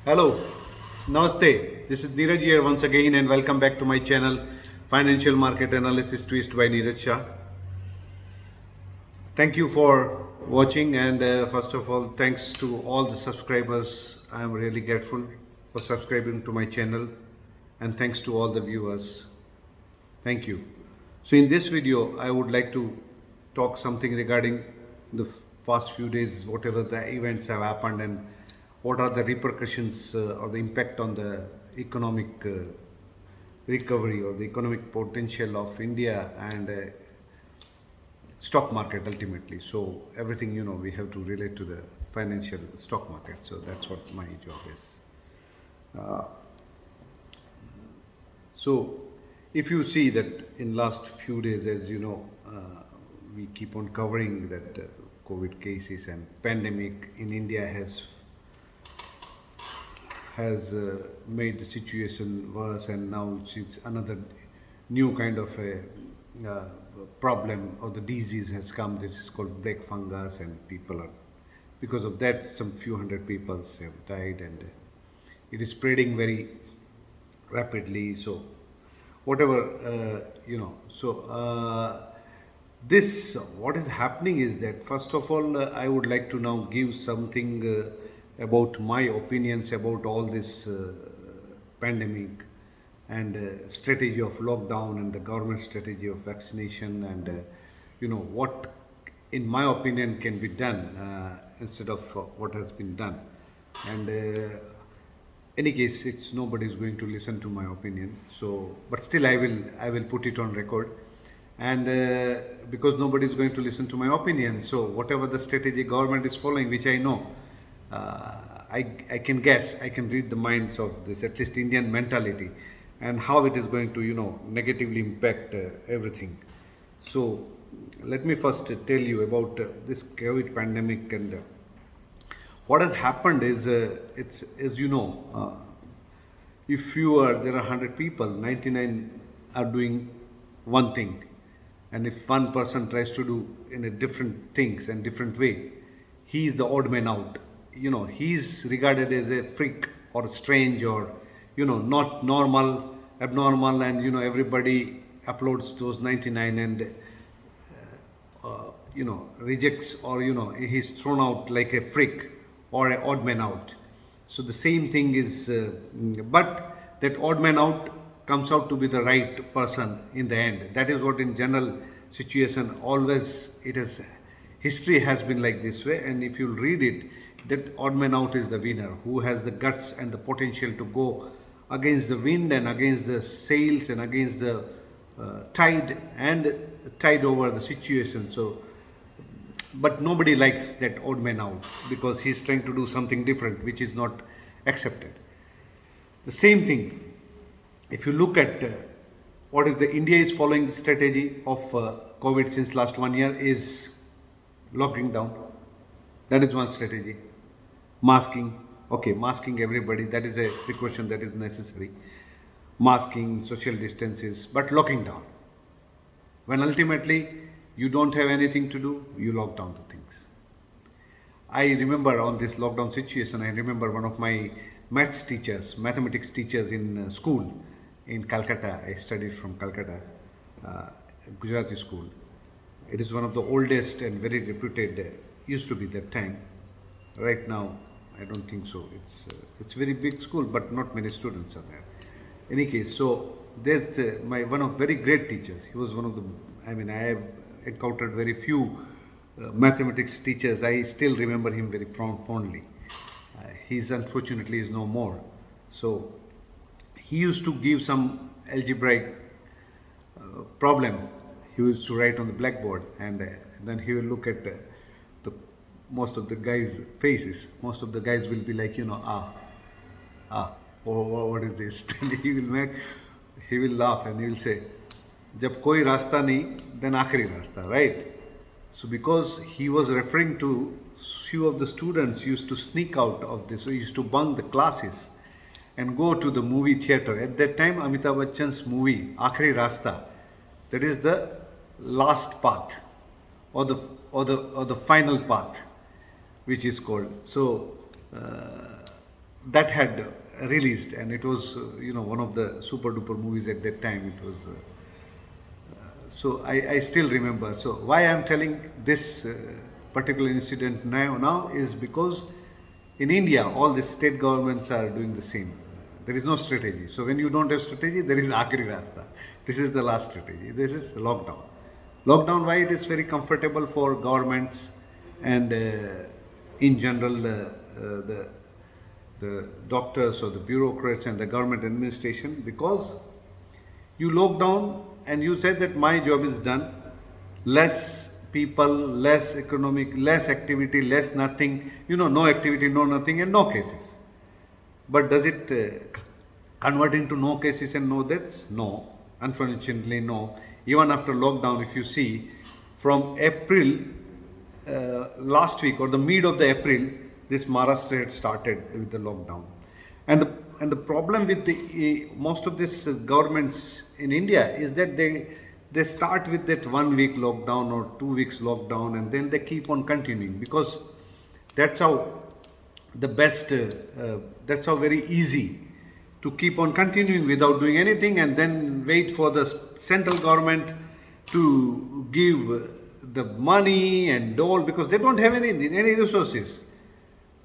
Hello, Namaste. This is Neeraj here once again, and welcome back to my channel, Financial Market Analysis Twist by Neeraj Shah. Thank you for watching, and first of all, thanks to all the subscribers. I am really grateful for subscribing to my channel, and thanks to all the viewers. Thank you. So, in this video, I would like to talk something regarding the past few days, whatever the events have happened, and what are the repercussions or the impact on the economic recovery or the economic potential of India and stock market ultimately. So, everything we have to relate to the financial stock market. So, that's what my job is. So, if you see that in last few days, as you know, we keep on covering that COVID cases and pandemic in India has made the situation worse, and now it's another new kind of a problem or the disease has come. This is called black fungus, and people are because of that some few hundred people have died, and it is spreading very rapidly. So whatever this what is happening is that first of all I would like to now give something about my opinions about all this pandemic and strategy of lockdown and the government strategy of vaccination, and what in my opinion can be done instead of what has been done. And any case, it's nobody is going to listen to my opinion, so but still I will put it on record. And because nobody is going to listen to my opinion, so whatever the strategy government is following, which I know, I can guess, I can read the minds of this at least Indian mentality, and how it is going to negatively impact everything. So let me first tell you about this COVID pandemic. And what has happened is, it's as you know, if you are there are 100 people, 99 are doing one thing, and if one person tries to do in a different things and different way, he is the odd man out. He is regarded as a freak or strange, or not normal, abnormal, and everybody uploads those 99 and rejects, or he's thrown out like a freak or an odd man out. So the same thing is, but that odd man out comes out to be the right person in the end. That is what in general situation always it has, history has been like this way. And if you read it, that odd man out is the winner, who has the guts and the potential to go against the wind and against the sails and against the tide, and tide over the situation. So but nobody likes that odd man out because he's trying to do something different which is not accepted. The same thing, if you look at what is the India is following the strategy of COVID since last 1 year is locking down. That is one strategy. Masking, okay, masking everybody, that is a precaution that is necessary. Masking, social distances, but locking down. When ultimately you don't have anything to do, you lock down the things. I remember on this lockdown situation, I remember one of my maths teachers, mathematics teachers in school in Calcutta. I studied from Calcutta, Gujarati school. It is one of the oldest and very reputed, used to be that time. Right now, I don't think so. It's very big school, but not many students are there. Any case, so there's my one of very great teachers. He was one of the, I mean, I have encountered very few mathematics teachers. I still remember him very fondly. He's unfortunately is no more. So he used to give some algebraic problem. He used to write on the blackboard, and then he will look at the most of the guys' faces. Most of the guys will be like, oh, what is this? Then he will laugh and he will say, जब कोई रास्ता नहीं, then आखिरी रास्ता, right? So because he was referring to few of the students used to sneak out of this, so used to bunk the classes and go to the movie theater. At that time, Amitabh Bachchan's movie Aakhri Rasta, that is the last path, or the final path, which is called. So that had released, and it was one of the super duper movies at that time. It was so I still remember. So why I'm telling this particular incident now is because in India all the state governments are doing the same. There is no strategy. So when you don't have strategy, there is Akhri Rasta. This is the last strategy. This is lockdown. Lockdown, why it is very comfortable for governments and in general the doctors or the bureaucrats and the government administration, because you lock down and you say that my job is done, less people, less economic, less activity, less nothing, no activity, no nothing, and no cases. But does it convert into no cases and no deaths? No, unfortunately, no. Even after lockdown, if you see, from April last week or the mid of the April, this Maharashtra had started with the lockdown, and the problem with the most of these governments in India is that they start with that 1 week lockdown or 2 weeks lockdown, and then they keep on continuing, because that's how the best that's how very easy to keep on continuing without doing anything, and then wait for the central government to give the money and all, because they don't have any resources.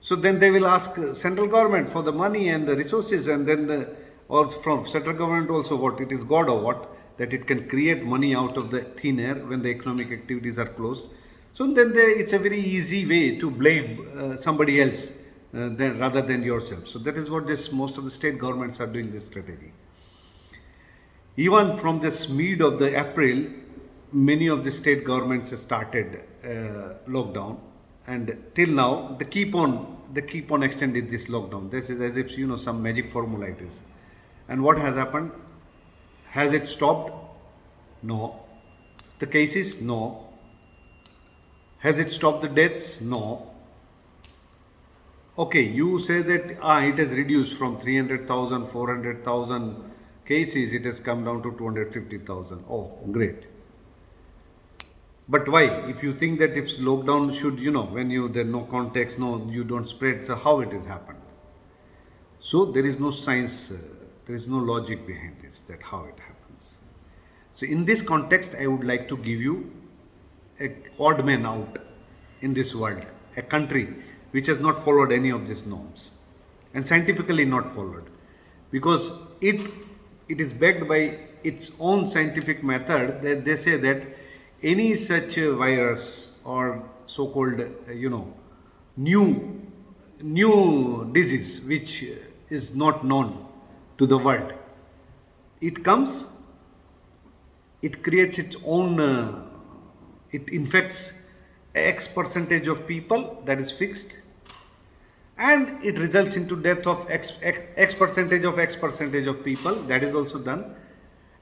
So then they will ask central government for the money and the resources, and then or from central government also, what it is God or what, that it can create money out of the thin air when the economic activities are closed. So then it's a very easy way to blame somebody else rather than yourself. So that is what most of the state governments are doing, this strategy. Even from this mid of the April, many of the state governments started lockdown, and till now they keep on extending this lockdown. This is as if some magic formula it is. And what has happened? Has it stopped? No. The cases? No. Has it stopped the deaths? No. Okay, you say that it has reduced from 300,000, 400,000 cases, it has come down to 250,000. Oh, great. But why? If you think that if lockdown should, when there's no context, you don't spread, so how it has happened? So there is no science, there is no logic behind this, that how it happens. So in this context, I would like to give you a odd man out in this world, a country which has not followed any of these norms, and scientifically not followed, because it is backed by its own scientific method, that they say that any such virus or so-called new disease which is not known to the world, it comes, it creates its own it infects X percentage of people, that is fixed, and it results into death of X percentage of people, that is also done.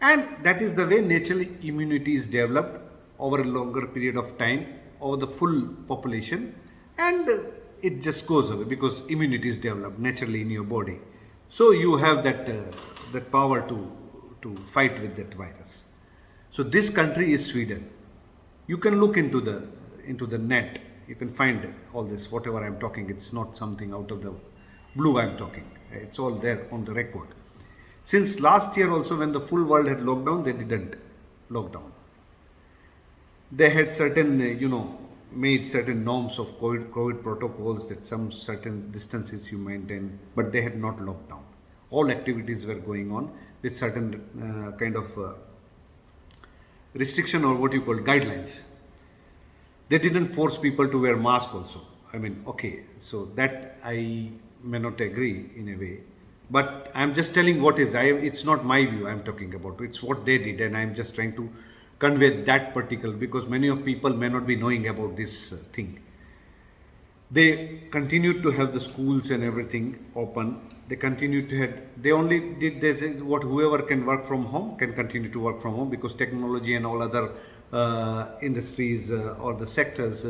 And that is the way naturally immunity is developed over a longer period of time over the full population, and it just goes away because immunity is developed naturally in your body. So you have that power to fight with that virus. So this country is Sweden. You can look into the net. You can find all this, whatever I'm talking. It's not something out of the blue I'm talking. It's all there on the record. Since last year also, when the full world had locked down, they didn't lock down. They had certain, made certain norms of COVID protocols, that some certain distances you maintain, but they had not locked down. All activities were going on with certain kind of restriction, or what you call guidelines. They didn't force people to wear masks also. I mean, okay, so that I may not agree in a way, but I'm just telling what is. It's not my view I'm talking about. It's what they did, and I'm just trying to convey that particular, because many of people may not be knowing about this thing. They continued to have the schools and everything open. They continued to have. They only did this. What whoever can work from home can continue to work from home, because technology and all other industries or the sectors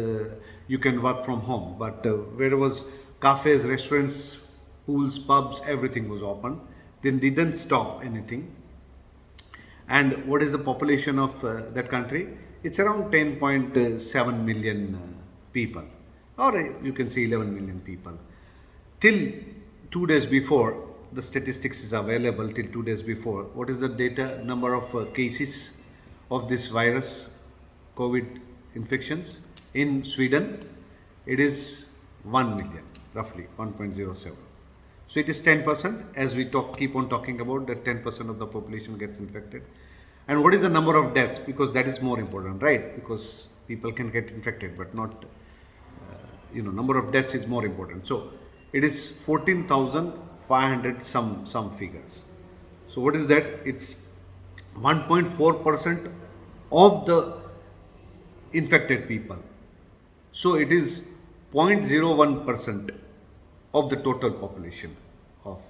you can work from home. But where it was cafes, restaurants, pools, pubs, everything was open. They didn't stop anything. And what is the population of that country? It's around 10.7 million people, or you can say 11 million people. Till 2 days before, the statistics is available till 2 days before. What is the data number of cases of this virus, COVID infections in Sweden? It is 1 million, roughly 1.07. So it is 10%, as we keep on talking about that 10% of the population gets infected. And what is the number of deaths? Because that is more important, right? Because people can get infected, but not, number of deaths is more important. So it is 14,500 some figures. So what is that? It's 1.4% of the infected people. So it is 0.01% of the total population of.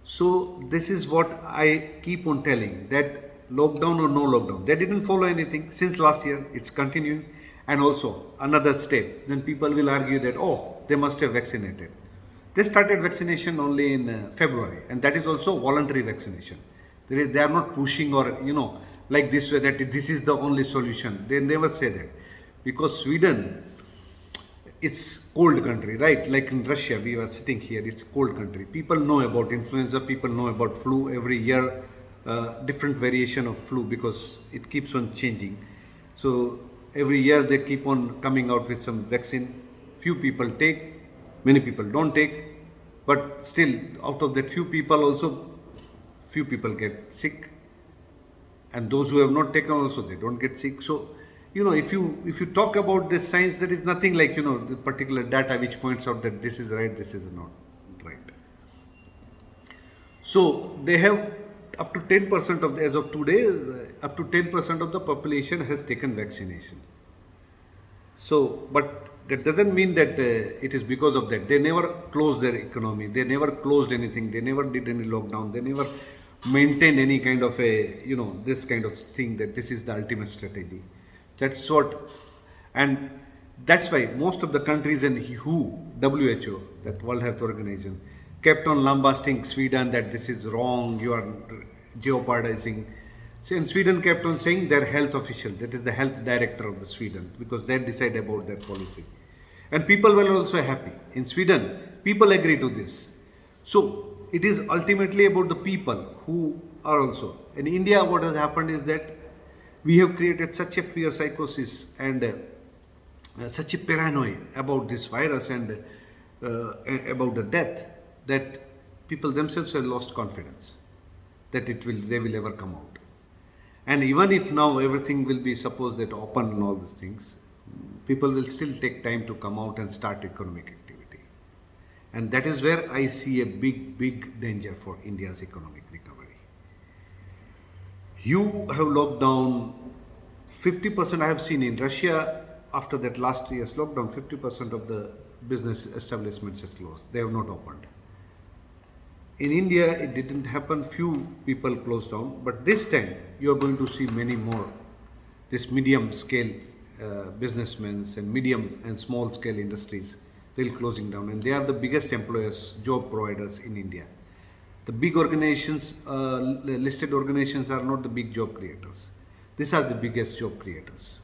So this is what I keep on telling, that lockdown or no lockdown, they didn't follow anything since last year. It's continuing. And also another step, then people will argue that, oh, they must have vaccinated. They started vaccination only in February, and that is also voluntary vaccination. They are not pushing or, like this way, that this is the only solution. They never say that. Because Sweden, it's cold country, right? Like in Russia, we were sitting here, it's cold country. People know about influenza, people know about flu every year, different variation of flu, because it keeps on changing. So every year they keep on coming out with some vaccine. Few people take, many people don't take, but still out of that few people also, few people get sick. And those who have not taken also, they don't get sick. So, if you talk about this science, there is nothing like, the particular data which points out that this is right, this is not right. So they have up to 10% of, as of today, up to 10% of the population has taken vaccination. So, but that doesn't mean that it is because of that. They never closed their economy. They never closed anything. They never did any lockdown. They never maintained any kind of this kind of thing, that this is the ultimate strategy. That's what, and that's why most of the countries and WHO, that World Health Organization, kept on lambasting Sweden that this is wrong, you are jeopardizing. So, and Sweden kept on saying their health official, that is the health director of the Sweden, because they decide about their policy. And people were also happy. In Sweden, people agree to this. So it is ultimately about the people who are also. In India, what has happened is that we have created such a fear psychosis and such a paranoia about this virus and about the death, that people themselves have lost confidence that they will ever come out. And even if now everything will be supposed that open and all these things, people will still take time to come out and start economic activity. And that is where I see a big danger for India's economic recovery. You have locked down 50%. I have seen in Russia, after that last year's lockdown, 50% of the business establishments are closed. They have not opened. In India, it didn't happen. Few people closed down. But this time, you are going to see many more. This medium scale businessmen and medium and small scale industries will closing down. And they are the biggest employers, job providers in India. The big organizations, listed organizations are not the big job creators. These are the biggest job creators.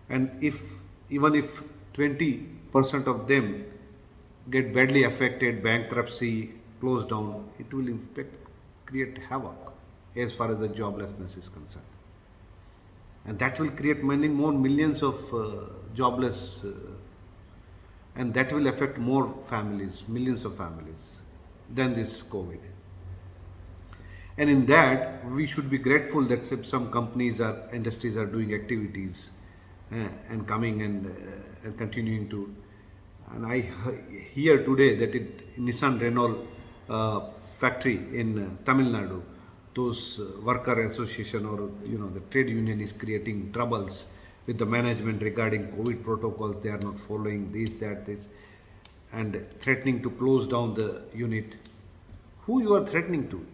And even if 20% of them get badly affected, bankruptcy, close down, it will in fact create havoc as far as the joblessness is concerned. And that will create many more millions of jobless, and that will affect more families, millions of families, than this COVID. And in that, we should be grateful that some companies or industries are doing activities and coming and continuing to. And I hear today that Nissan Renault factory in Tamil Nadu, those worker association or the trade union is creating troubles with the management regarding COVID protocols. They are not following this, and threatening to close down the unit. Who you are threatening to?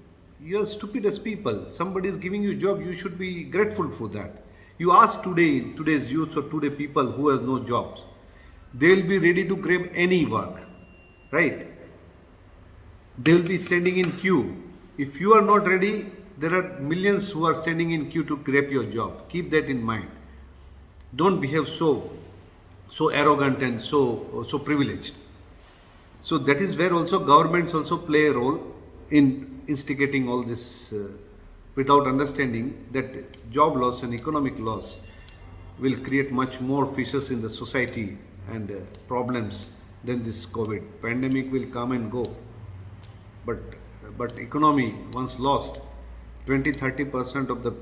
You are stupid as people. Somebody is giving you job. You should be grateful for that. You ask today's youth or today people who has no jobs, they will be ready to grab any work, right? They will be standing in queue. If you are not ready, there are millions who are standing in queue to grab your job. Keep that in mind. Don't behave so arrogant and so privileged. So that is where also governments also play a role in instigating all this without understanding that job loss and economic loss will create much more fissures in the society and problems than this COVID. Pandemic will come and go, but economy once lost, 20-30% of the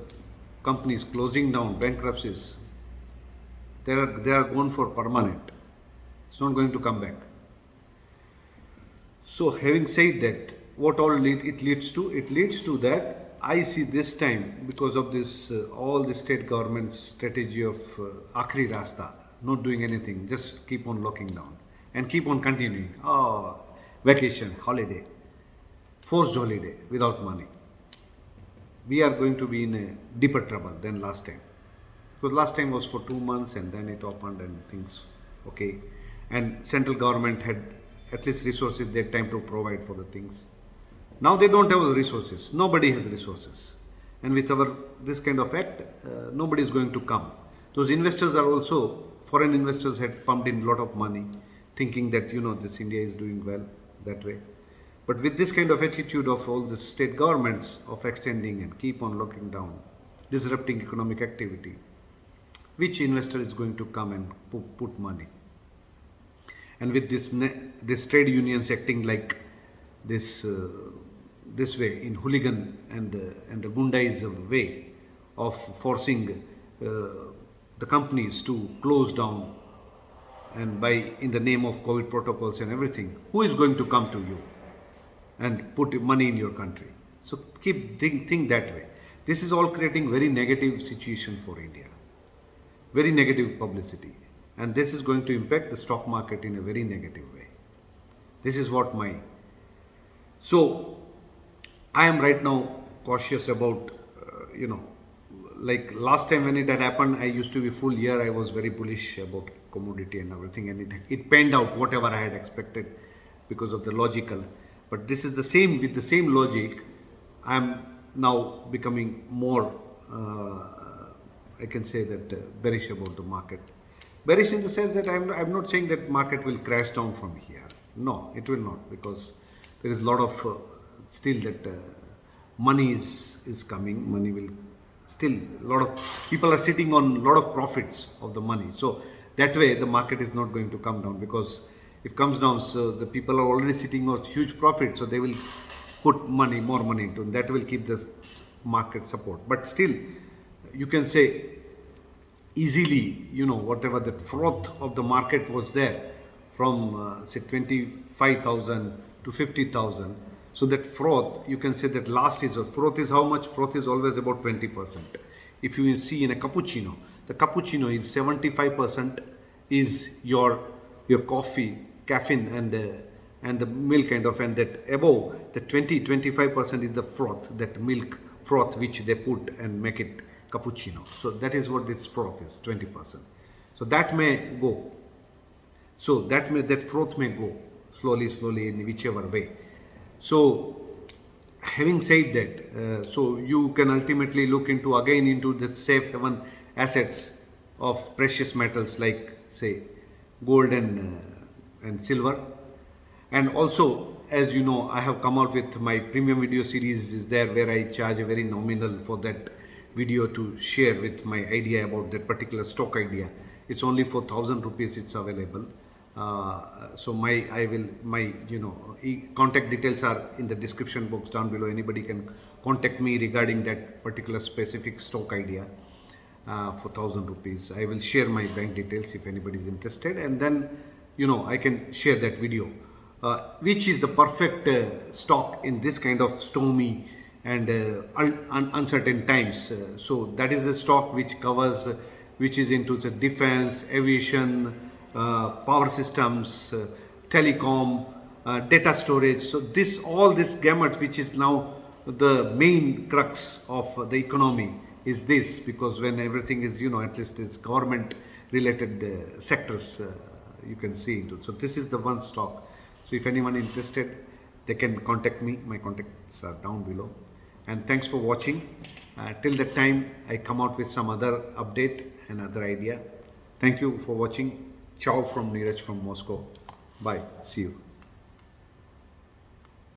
companies closing down, bankruptcies, they are gone for permanent. It's not going to come back. So having said that, what all it leads to? It leads to that I see this time, because of this all the state government's strategy of Akhri Rasta, not doing anything, just keep on locking down and keep on continuing. Oh, vacation, holiday, forced holiday without money. We are going to be in a deeper trouble than last time. Because last time was for 2 months and then it opened and things okay. And central government had at least resources that time to provide for the things. Now they don't have the resources. Nobody has resources. And with our this kind of act, nobody is going to come. Those investors are also, foreign investors had pumped in a lot of money, thinking that, this India is doing well that way. But with this kind of attitude of all the state governments of extending and keep on locking down, disrupting economic activity, which investor is going to come and put money? And with this trade unions acting like this this way in hooligan and the Gundais way of forcing the companies to close down and by in the name of COVID protocols and everything, who is going to come to you and put money in your country? So think that way. This is all creating very negative situation for India, very negative publicity, and this is going to impact the stock market in a very negative way. This is what so I am right now cautious about, like last time when it had happened, I used to be full year, I was very bullish about commodity and everything, and it panned out whatever I had expected because of the logical. But this is the same, with the same logic, I am now becoming more, I can say that bearish about the market. Bearish in the sense that I'm not saying that market will crash down from here. No, it will not, because there is a lot of still that money is coming. Money will still, a lot of people are sitting on a lot of profits of the money. So that way the market is not going to come down, because if it comes down, so the people are already sitting on huge profits, so they will put money, more money into it. That will keep the market support. But still, you can say easily, whatever the froth of the market was there from say 25,000 to 50,000. So that froth, you can say that last is, froth is how much? Froth is always about 20%. If you see in a cappuccino, the cappuccino is 75% is your coffee, caffeine and the milk kind of, and that above the 25% is the froth, that milk froth which they put and make it cappuccino. So that is what this froth is, 20%. So that may go. So that froth may go slowly in whichever way. So having said that, so you can ultimately look into the safe haven assets of precious metals like say gold and silver. And also, as you know, I have come out with my premium video series is there, where I charge a very nominal for that video to share with my idea about that particular stock idea. It's only for 1,000 rupees it's available. So my contact details are in the description box down below. Anybody can contact me regarding that particular specific stock idea for 1,000 rupees. I will share my bank details if anybody is interested, and then I can share that video, which is the perfect stock in this kind of stormy and uncertain times. So that is a stock which covers, which is into the defense, aviation, power systems, telecom, data storage. So all this gamut, which is now the main crux of the economy, is this, because when everything is, at least it's government related sectors, you can see into. So this is the one stock. So if anyone interested, they can contact me. My contacts are down below. And thanks for watching. Till that time, I come out with some other update and other idea. Thank you for watching. Ciao from Neeraj from Moscow. Bye. See you.